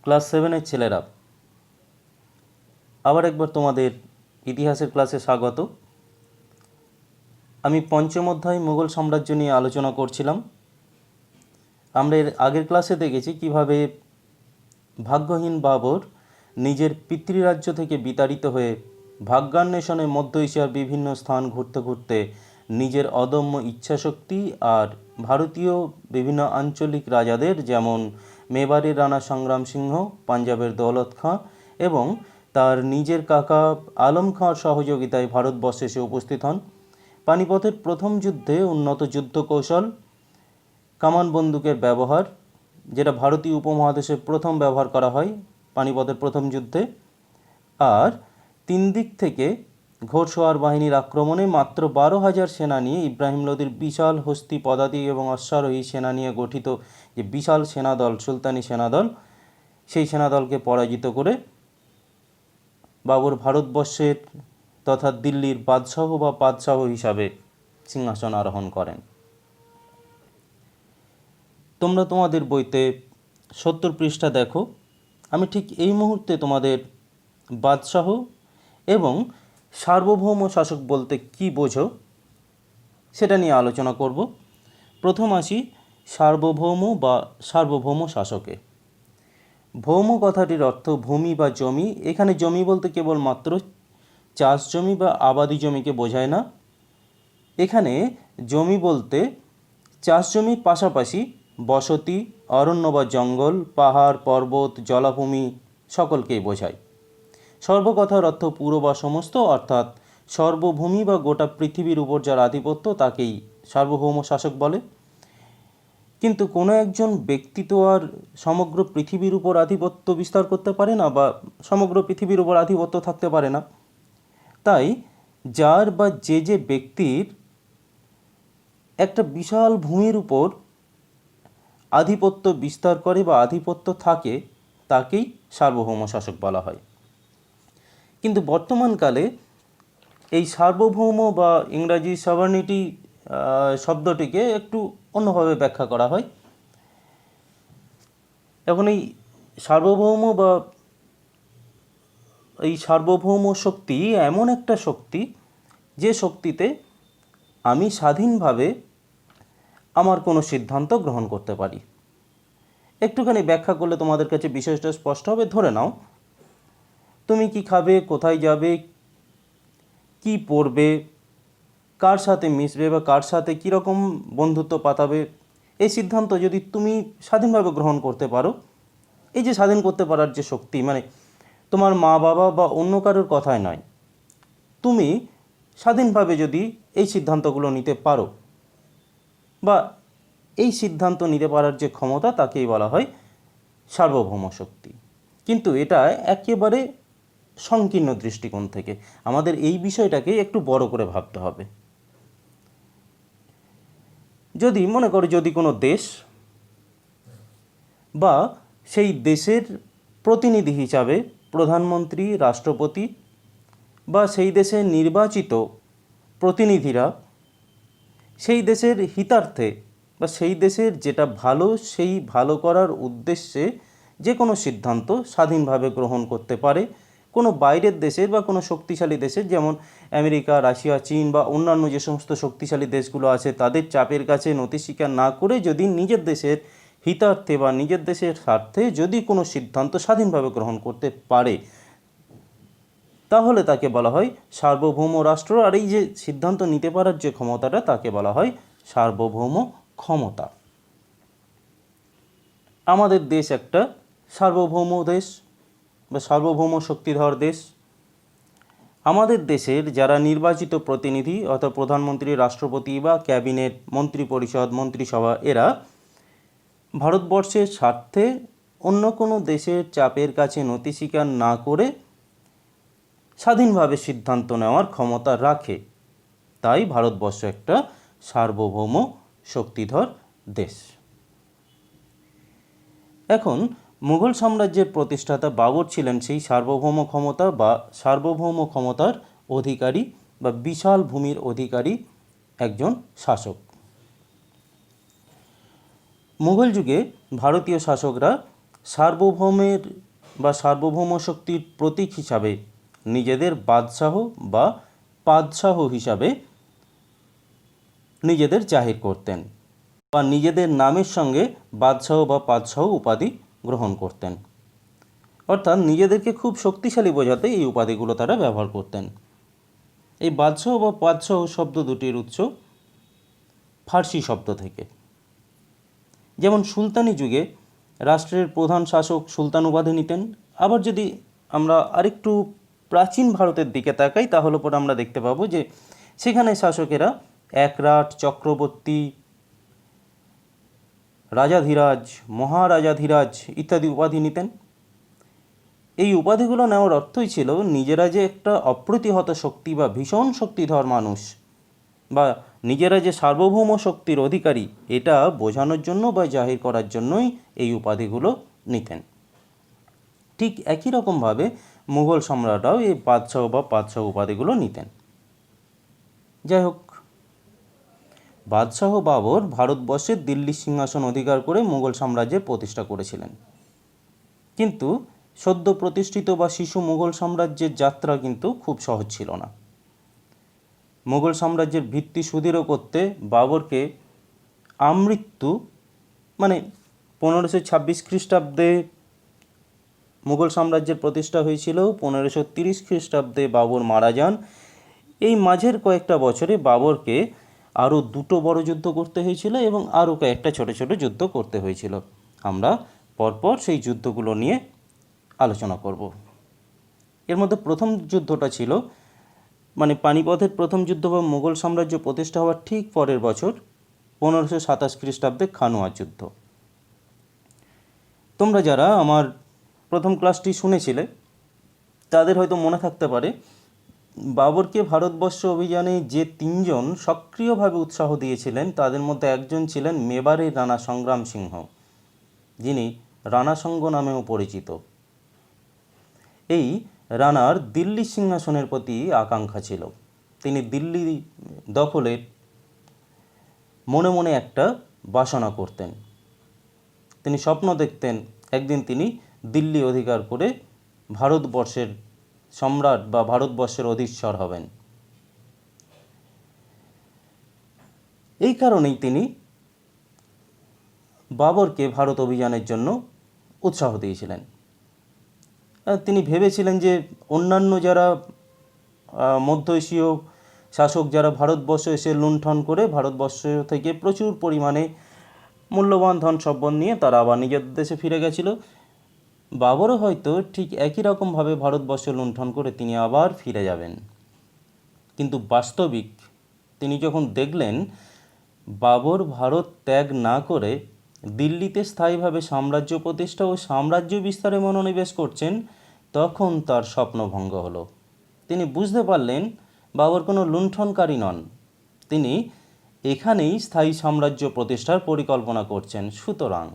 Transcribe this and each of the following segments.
Class 7-এর ছেলেরা, আবার একবার তোমাদের ইতিহাসের ক্লাসে স্বাগত। আমি পঞ্চম অধ্যায় মুঘল সাম্রাজ্য নিয়ে আলোচনা করছিলাম। আমরা এর আগের ক্লাসে দেখেছি কিভাবে ভাগ্যহীন বাবর নিজের পিতৃরাজ্য থেকে বিতাড়িত হয়ে ভাগ্যান্বেষণে মধ্য এশিয়ার বিভিন্ন স্থান ঘুরতে ঘুরতে নিজের অদম্য ইচ্ছাশক্তি আর ভারতীয় বিভিন্ন আঞ্চলিক রাজাদের যেমন মেবারের রানা সংগ্রাম সিংহ, পাঞ্জাবের দৌলত খাঁ এবং তার নিজের কাকা আলম খাঁর সহযোগিতায় ভারতবর্ষে এসে উপস্থিত হন। পানিপথের প্রথম যুদ্ধে উন্নত যুদ্ধ কৌশল, কামান বন্দুকের ব্যবহার, যেটা ভারতীয় উপমহাদেশে প্রথম ব্যবহার করা হয় পানিপথের প্রথম যুদ্ধে, আর তিন দিক থেকে ঘোড়সওয়ার বাহিনীর আক্রমণে মাত্র 12,000 সেনা নিয়ে ইব্রাহিম লোদির বিশাল হস্তি পদাতিক এবং অশ্বারোহী সেনা নিয়ে গঠিত যে বিশাল সেনাদল, সুলতানি সেনাদল, সেই সেনাদলকে পরাজিত করে বাবর ভারতবর্ষের তথা দিল্লির বাদশাহ হিসাবে সিংহাসন আরোহণ করেন। তোমরা তোমাদের বইতে 70 পৃষ্ঠা দেখো। আমি ঠিক এই মুহূর্তে তোমাদের বাদশাহ এবং সার্বভৌম শাসক বলতে কি বোঝো সেটা নিয়ে আলোচনা করব। প্রথম আসি সার্বভৌম বা সার্বভৌম শাসকে। ভৌম কথাটির অর্থ ভূমি বা জমি। এখানে জমি বলতে কেবলমাত্র চাষ জমি বা আবাদি জমিকে বোঝায় না। এখানে জমি বলতে চাষ জমির পাশাপাশি বসতি, অরণ্য বা জঙ্গল, পাহাড়, পর্বত, জলাভূমি সকলকেই বোঝায়। সর্বকথার অর্থ পুরো বা সমস্ত, অর্থাৎ সর্বভূমি বা গোটা পৃথিবীর উপর যার আধিপত্য তাকেই সার্বভৌম শাসক বলে। কিন্তু কোনো একজন ব্যক্তি তো আর সমগ্র পৃথিবীর উপর আধিপত্য বিস্তার করতে পারে না বা সমগ্র পৃথিবীর উপর আধিপত্য থাকতে পারে না। তাই যার বা যে ব্যক্তির একটা বিশাল ভূমির উপর আধিপত্য বিস্তার করে বা আধিপত্য থাকে তাকেই সার্বভৌম শাসক বলা হয়। কিন্তু বর্তমানকালে এই সার্বভৌম বা ইংরাজি সভার্নিটি শব্দটিকে একটু অন্যভাবে ব্যাখ্যা করা হয়। এখন এই সার্বভৌম বা এই সার্বভৌম শক্তি এমন একটা শক্তি যে শক্তিতে আমি স্বাধীনভাবে আমার কোনো সিদ্ধান্ত গ্রহণ করতে পারি। একটুখানি ব্যাখ্যা করলে তোমাদের কাছে বিষয়টা স্পষ্ট হবে। ধরে নাও তুমি কি খাবে, কোথায় যাবে, কি পড়বে, কার সাথে মিশবে বা কার সাথে কীরকম বন্ধুত্ব পাতাবে, এই সিদ্ধান্ত যদি তুমি স্বাধীনভাবে গ্রহণ করতে পারো, এই যে স্বাধীন করতে পারার যে শক্তি, মানে তোমার মা বাবা বা অন্য কারোর কথায় নয়, তুমি স্বাধীনভাবে যদি এই সিদ্ধান্তগুলো নিতে পারো বা এই সিদ্ধান্ত নিতে পারার যে ক্ষমতা তাকেই বলা হয় সার্বভৌম শক্তি। কিন্তু এটা একেবারে সংকীর্ণ দৃষ্টিকোণ থেকে আমাদের এই বিষয়টাকে একটু বড় করে ভাবতে হবে। যদি মনে করো যদি কোনো দেশ বা সেই দেশের প্রতিনিধি হিসাবে প্রধানমন্ত্রী, রাষ্ট্রপতি বা সেই দেশের নির্বাচিত প্রতিনিধিরা সেই দেশের হিতার্থে বা সেই দেশের যেটা ভালো সেই ভালো করার উদ্দেশ্যে যে কোনো সিদ্ধান্ত স্বাধীনভাবে গ্রহণ করতে পারে, কোনো বাইরের দেশের বা কোনো শক্তিশালী দেশের, যেমন আমেরিকা, রাশিয়া, চীন বা অন্যান্য যে সমস্ত শক্তিশালী দেশগুলো আছে তাদের চাপের কাছে নতি স্বীকার না করে যদি নিজের দেশের হিতার্থে বা নিজের দেশের স্বার্থে যদি কোনো সিদ্ধান্ত স্বাধীনভাবে গ্রহণ করতে পারে তাহলে তাকে বলা হয় সার্বভৌম রাষ্ট্র। আর এই যে সিদ্ধান্ত নিতে পারার যে ক্ষমতাটা তাকে বলা হয় সার্বভৌম ক্ষমতা। আমাদের দেশ একটা সার্বভৌম দেশ বা সার্বভৌম শক্তিধর দেশ। আমাদের দেশের যারা নির্বাচিত প্রতিনিধি অর্থাৎ প্রধানমন্ত্রী, রাষ্ট্রপতি বা ক্যাবিনেট, মন্ত্রী পরিষদ, মন্ত্রিসভা, এরা ভারতবর্ষের স্বার্থে অন্য কোনো দেশের চাপের কাছে নতি স্বীকার না করে স্বাধীনভাবে সিদ্ধান্ত নেওয়ার ক্ষমতা রাখে। তাই ভারতবর্ষ একটা সার্বভৌম শক্তিধর দেশ। এখন মুঘল সাম্রাজ্যের প্রতিষ্ঠাতা বাবর ছিলেন সেই সার্বভৌম ক্ষমতা বা সার্বভৌম ক্ষমতার অধিকারী বা বিশাল ভূমির অধিকারী একজন শাসক। মুঘল যুগে ভারতীয় শাসকরা সার্বভৌমের বা সার্বভৌম শক্তির প্রতীক হিসাবে নিজেদের বাদশাহ বা পাদশাহ হিসাবে নিজেদের জাহির করতেন বা নিজেদের নামের সঙ্গে বাদশাহ বা পাদশাহ উপাধি গ্রহণ করতেন। অর্থাৎ নিজেদেরকে খুব শক্তিশালী বোঝাতে এই উপাধিগুলো তারা ব্যবহার করতেন। এই বাদশাহ বা পাদশাহ শব্দ দুটির উৎস ফার্সি শব্দ থেকে। যেমন সুলতানি যুগে রাষ্ট্রের প্রধান শাসক সুলতান উপাধি নিতেন। আবার যদি আমরা আরেকটু প্রাচীন ভারতের দিকে তাকাই তাহলে পরে আমরা দেখতে পাবো যে সেখানে শাসকেরা একরাট, চক্রবর্তী, রাজাধিরাজ, মহারাজাধিরাজ ইত্যাদি উপাধি নিতেন। এই উপাধিগুলো নেওয়ার অর্থই ছিল নিজেরা যে একটা অপ্রতিহত শক্তি বা ভীষণ শক্তিধর মানুষ বা নিজেরা যে সার্বভৌম শক্তির অধিকারী এটা বোঝানোর জন্য বা জাহির করার জন্যই এই উপাধিগুলো নিতেন। ঠিক একই রকমভাবে মুঘল সম্রাটরাও এই বাদশাহ বা পাদশাহ উপাধিগুলো নিতেন। যাই হোক, বাদশাহ বাবর ভারতবর্ষের দিল্লির সিংহাসন অধিকার করে মুঘল সাম্রাজ্যের প্রতিষ্ঠা করেছিলেন। কিন্তু সদ্য প্রতিষ্ঠিত বা শিশু মুঘল সাম্রাজ্যের যাত্রা কিন্তু খুব সহজ ছিল না। মুঘল সাম্রাজ্যের ভিত্তি সুদৃঢ় করতে বাবরকে আমৃত্যু মানে 1526 খ্রিস্টাব্দে মুঘল সাম্রাজ্যের প্রতিষ্ঠা হয়েছিল, 1530 খ্রিস্টাব্দে বাবর মারা যান। এই মাঝের কয়েকটা বছরে বাবরকে আরও দুটো বড় যুদ্ধ করতে হয়েছিল এবং আরও কয়েকটা ছোট ছোট যুদ্ধ করতে হয়েছিল। আমরা পরপর সেই যুদ্ধগুলো নিয়ে আলোচনা করব। এর মধ্যে প্রথম যুদ্ধটা ছিল পানিপথের প্রথম যুদ্ধ বা মুঘল সাম্রাজ্য প্রতিষ্ঠা হওয়ার ঠিক পরের বছর 1527 খ্রিস্টাব্দে খানুয়ার যুদ্ধ। তোমরা যারা আমার প্রথম ক্লাসটি শুনেছিলে তাদের হয়তো মনে থাকতে পারে বাবরকে ভারতবর্ষ অভিযানে যে তিনজন সক্রিয়ভাবে উৎসাহ দিয়েছিলেন তাদের মধ্যে একজন ছিলেন মেবারের রানা সংগ্রাম সিংহ, যিনি রানাসঙ্গ নামেও পরিচিত। এই রানার দিল্লি সিংহাসনের প্রতি আকাঙ্ক্ষা ছিল। তিনি দিল্লি দখলের মনে মনে একটা বাসনা করতেন। তিনি স্বপ্ন দেখতেন একদিন তিনি দিল্লি অধিকার করে ভারতবর্ষের সম্রাট বা ভারতবর্ষের অধীশ্বর হবেন। এই কারণেই তিনি বাবরকে ভারত অভিযানের জন্য উৎসাহ দিয়েছিলেন। তিনি ভেবেছিলেন যে অন্যান্য যারা মধ্য এশীয় শাসক যারা ভারতবর্ষ এসে লুণ্ঠন করে ভারতবর্ষ থেকে প্রচুর পরিমাণে মূল্যবান ধন সম্পদ নিয়ে তারা আবার নিজেদের দেশে ফিরে গেছিল, বাবরও হয়তো ঠিক একই রকমভাবে ভারতবর্ষ লুণ্ঠন করে তিনি আবার ফিরে যাবেন। কিন্তু বাস্তবিক তিনি যখন দেখলেন বাবর ভারত ত্যাগ না করে দিল্লিতে স্থায়ীভাবে সাম্রাজ্য প্রতিষ্ঠা ও সাম্রাজ্য বিস্তারে মনোনিবেশ করছেন, তখন তার স্বপ্নভঙ্গ হলো। তিনি বুঝতে পারলেন বাবর কোনো লুণ্ঠনকারী নন, তিনি এখানেই স্থায়ী সাম্রাজ্য প্রতিষ্ঠার পরিকল্পনা করছেন। সুতরাং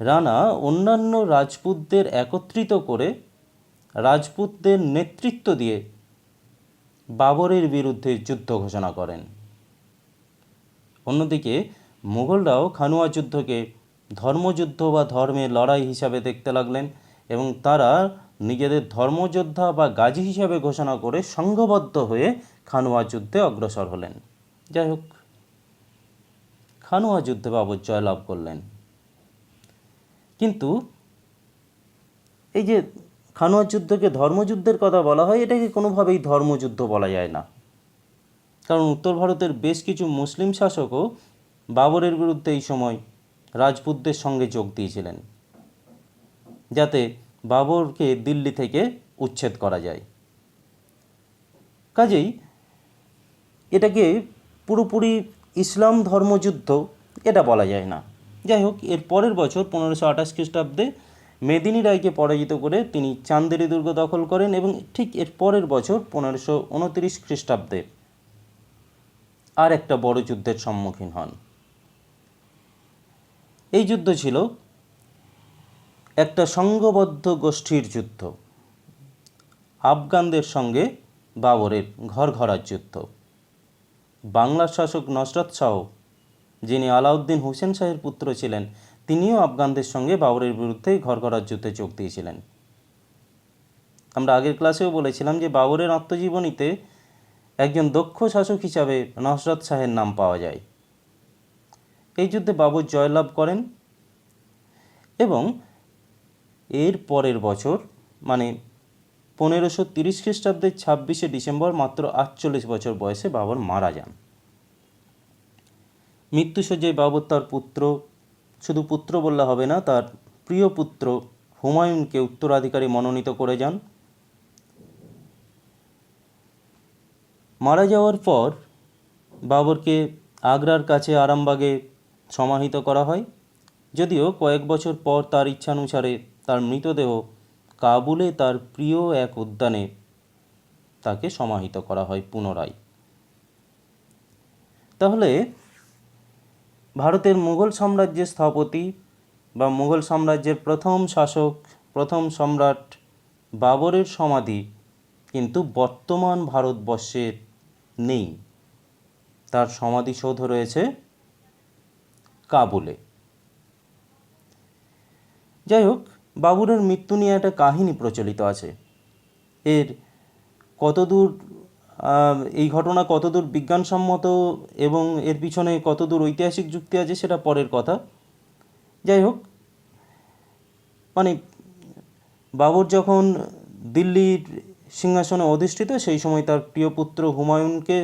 রানা অন্যান্য রাজপুতদের একত্রিত করে রাজপুতদের নেতৃত্ব দিয়ে বাবরের বিরুদ্ধে যুদ্ধ ঘোষণা করেন। অন্যদিকে মুঘলরাও খানুয়া যুদ্ধকে ধর্মযুদ্ধ বা ধর্মের লড়াই হিসাবে দেখতে লাগলেন এবং তারা নিজেদের ধর্মযোদ্ধা বা গাজী হিসাবে ঘোষণা করে সংঘবদ্ধ হয়ে খানুয়া যুদ্ধে অগ্রসর হলেন। যাই হোক, খানুয়া যুদ্ধে বাবর জয়লাভ করলেন। কিন্তু এই যে খানুয়া যুদ্ধকে ধর্মযুদ্ধের কথা বলা হয়, এটাকে কোনোভাবেই ধর্মযুদ্ধ বলা যায় না, কারণ উত্তর ভারতের বেশ কিছু মুসলিম শাসকও বাবরের বিরুদ্ধে এই সময় রাজপুতদের সঙ্গে যোগ দিয়েছিলেন যাতে বাবরকে দিল্লি থেকে উচ্ছেদ করা যায়। কাজেই এটাকে পুরোপুরি ইসলাম ধর্মযুদ্ধ এটা বলা যায় না। যাই হোক, এর পরের বছর 1528 খ্রিস্টাব্দে মেদিনী রায়কে পরাজিত করে তিনি চান্দেরি দুর্গ দখল করেন এবং ঠিক এর পরের বছর 1529 খ্রিস্টাব্দে আর একটা বড় যুদ্ধের সম্মুখীন হন। এই যুদ্ধ ছিল একটা সংঘবদ্ধ গোষ্ঠীর যুদ্ধ, আফগানদের সঙ্গে বাবরের ঘরঘরার যুদ্ধ। বাংলার শাসক নসরত শাহ, যিনি আলাউদ্দিন হোসেন শাহের পুত্র ছিলেন, তিনিও আফগানদের সঙ্গে বাবরের বিরুদ্ধে ঘরঘরার যুদ্ধে যোগ দিয়েছিলেন। আমরা আগের ক্লাসেও বলেছিলাম যে বাবরের আত্মজীবনীতে একজন দক্ষ শাসক হিসাবে নসরত শাহের নাম পাওয়া যায়। এই যুদ্ধে বাবর জয়লাভ করেন এবং এর পরের বছর মানে 1530 খ্রিস্টাব্দের 26শে ডিসেম্বর মাত্র 48 বছর বয়সে বাবর মারা যান। মৃত্যুশয্যায় বাবর তার পুত্র, শুধু পুত্র বললে হবে না, তার প্রিয় পুত্র হুমায়ুনকে উত্তরাধিকারী মনোনীত করে যান। মারা যাওয়ার পর বাবরকে আগ্রার কাছে আরামবাগে সমাহিত করা হয়, যদিও কয়েক বছর পর তার ইচ্ছানুসারে তার মৃতদেহ কাবুলে তার প্রিয় এক উদ্যানে তাকে সমাহিত করা হয় পুনরায়। তাহলে ভারতের মুঘল সাম্রাজ্যের স্থপতি বা মুঘল সাম্রাজ্যের প্রথম শাসক, প্রথম সম্রাট বাবরের সমাধি কিন্তু বর্তমান ভারতবর্ষের নেই। তার সমাধিসৌধ রয়েছে কাবুলে। যাই হোক, বাবরের মৃত্যু নিয়ে একটা কাহিনী প্রচলিত আছে। এর কতদূর এই ঘটনা কতদূর বিজ্ঞানসম্মত এবং এর পিছনে কতদূর ঐতিহাসিক যুক্তি আছে সেটা পরের কথা। যাই হোক, মানে বাবর যখন দিল্লির সিংহাসনে অধিষ্ঠিত, সেই সময় তার প্রিয় পুত্র হুমায়ুনকে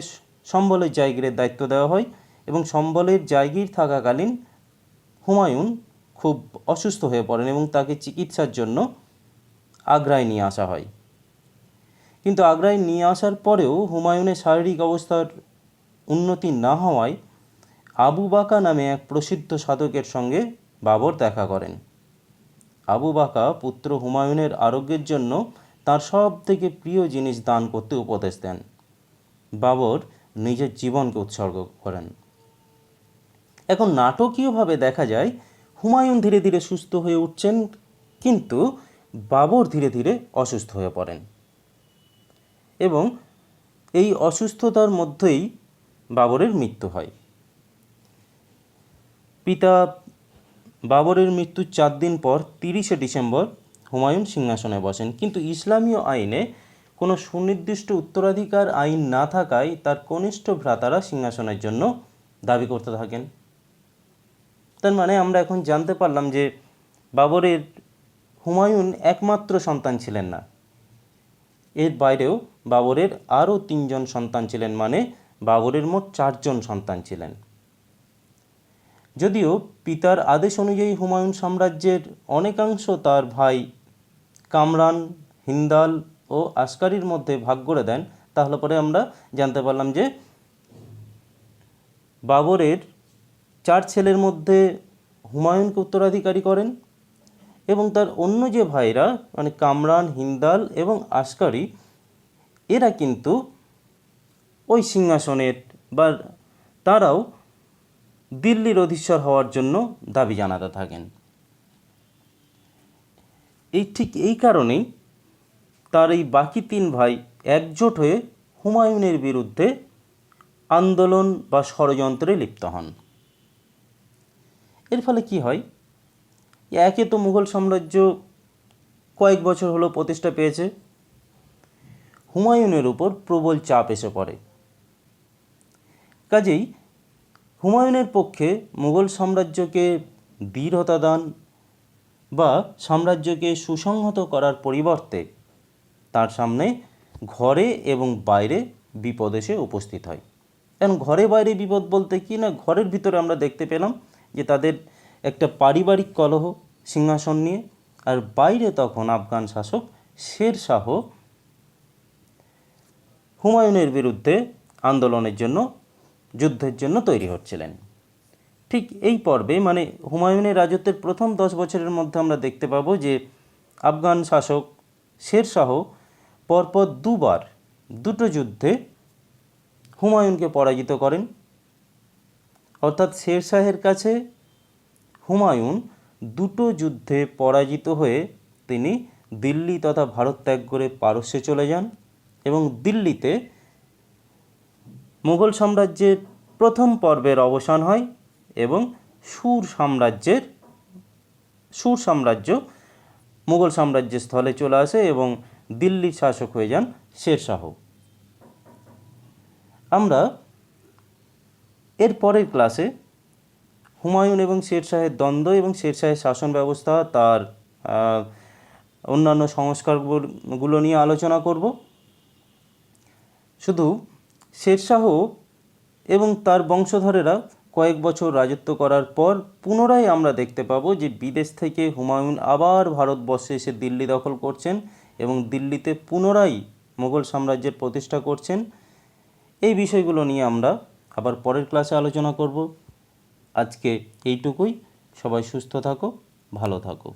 সম্বলের জায়গিরের দায়িত্ব দেওয়া হয় এবং সম্বলের জায়গির থাকাকালীন হুমায়ুন খুব অসুস্থ হয়ে পড়েন এবং তাকে চিকিৎসার জন্য আগ্রায় নিয়ে আসা হয়। কিন্তু আগ্রায় নিয়ে আসার পরেও হুমায়ুনের শারীরিক অবস্থার উন্নতি না হওয়ায় আবু বাকা নামে এক প্রসিদ্ধ সাধকের সঙ্গে বাবর দেখা করেন। আবু বাকা পুত্র হুমায়ুনের আরোগ্যের জন্য তার সব থেকে প্রিয় জিনিস দান করতে উপদেশ দেন। বাবর নিজের জীবনকে উৎসর্গ করেন। এখন নাটকীয়ভাবে দেখা যায় হুমায়ুন ধীরে ধীরে সুস্থ হয়ে উঠছেন, কিন্তু বাবর ধীরে ধীরে অসুস্থ হয়ে পড়েন এবং এই অসুস্থতার মধ্যেই বাবরের মৃত্যু হয়। পিতা বাবরের মৃত্যুর 4 দিন পর 30শে ডিসেম্বর হুমায়ুন সিংহাসনে বসেন, কিন্তু ইসলামীয় আইনে কোনো সুনির্দিষ্ট উত্তরাধিকার আইন না থাকায় তার কনিষ্ঠ ভ্রাতারা সিংহাসনের জন্য দাবি করতে থাকেন। তার মানে আমরা এখন জানতে পারলাম যে বাবরের হুমায়ুন একমাত্র সন্তান ছিলেন না, এর বাইরেও বাবরের আরও 3 জন সন্তান ছিলেন, মানে বাবরের মোট 4 জন সন্তান ছিলেন। যদিও পিতার আদেশ অনুযায়ী হুমায়ুন সাম্রাজ্যের অনেকাংশ তার ভাই কামরান, হিন্দাল ও আসকারির মধ্যে ভাগ করে দেন, তাহলে পরে আমরা জানতে পারলাম যে বাবরের 4 ছেলের মধ্যে হুমায়ুনকে উত্তরাধিকারী করেন এবং তার অন্য যে ভাইরা মানে কামরান, হিন্দাল এবং আসকারি, এরা কিন্তু ওই সিংহাসনের বা তারাও দিল্লির অধীশ্বর হওয়ার জন্য দাবি জানাতে থাকেন। ঠিক এই কারণেই তার এই বাকি 3 ভাই একজোট হয়ে হুমায়ুনের বিরুদ্ধে আন্দোলন বা ষড়যন্ত্রে লিপ্ত হন। এর ফলে কি হয়, একে তো মুঘল সাম্রাজ্য কয়েক বছর হলো প্রতিষ্ঠা পেয়েছে, হুমায়ুনের উপর প্রবল চাপ এসে পড়ে। কাজেই হুমায়ুনের পক্ষে মুঘল সাম্রাজ্যকে দৃঢ়তা দান বা সাম্রাজ্যকে সুসংহত করার পরিবর্তে তার সামনে ঘরে এবং বাইরে বিপদ এসে উপস্থিত হয়। এখন ঘরে বাইরে বিপদ বলতে কি না, ঘরের ভিতরে আমরা দেখতে পেলাম যে তাদের একটা পারিবারিক কলহ সিংহাসন নিয়ে, আর বাইরে তখন আফগান শাসক শের শাহ হুমায়ুনের বিরুদ্ধে আন্দোলনের জন্য, যুদ্ধের জন্য তৈরি হচ্ছিলেন। ঠিক এই পর্বে মানে হুমায়ুনের রাজত্বের প্রথম 10 বছরের মধ্যে আমরা দেখতে পাবো যে আফগান শাসক শের শাহ পরপর 2 বার 2টো যুদ্ধে হুমায়ুনকে পরাজিত করেন। অর্থাৎ শের শাহের কাছে হুমায়ুন 2টো যুদ্ধে পরাজিত হয়ে তিনি দিল্লি তথা ভারত ত্যাগ করে পারস্যে চলে যান এবং দিল্লিতে মুঘল সাম্রাজ্যের প্রথম পর্বের অবসান হয় এবং সুর সাম্রাজ্যের সুর সাম্রাজ্য মুঘল সাম্রাজ্যের স্থলে চলে আসে এবং দিল্লির শাসক হয়ে যান শেরশাহ। আমরা এর পরের ক্লাসে হুমায়ুন এবং শেরশাহের দ্বন্দ্ব এবং শেরশাহের শাসন ব্যবস্থা, তার অন্যান্য সংস্কারগুলো নিয়ে আলোচনা করব। শুধু শেরশাহ এবং তার বংশধরেরা কয়েক বছর রাজত্ব করার পর পুনরায় আমরা দেখতে পাবো যে বিদেশ থেকে হুমায়ুন আবার ভারতবর্ষে এসে দিল্লি দখল করছেন এবং দিল্লিতে পুনরায় মুঘল সাম্রাজ্যের প্রতিষ্ঠা করছেন। এই বিষয়গুলো নিয়ে আমরা আবার পরের ক্লাসে আলোচনা করব। আজকে এইটুকুই। সবাই সুস্থ থাকো, ভালো থাকো।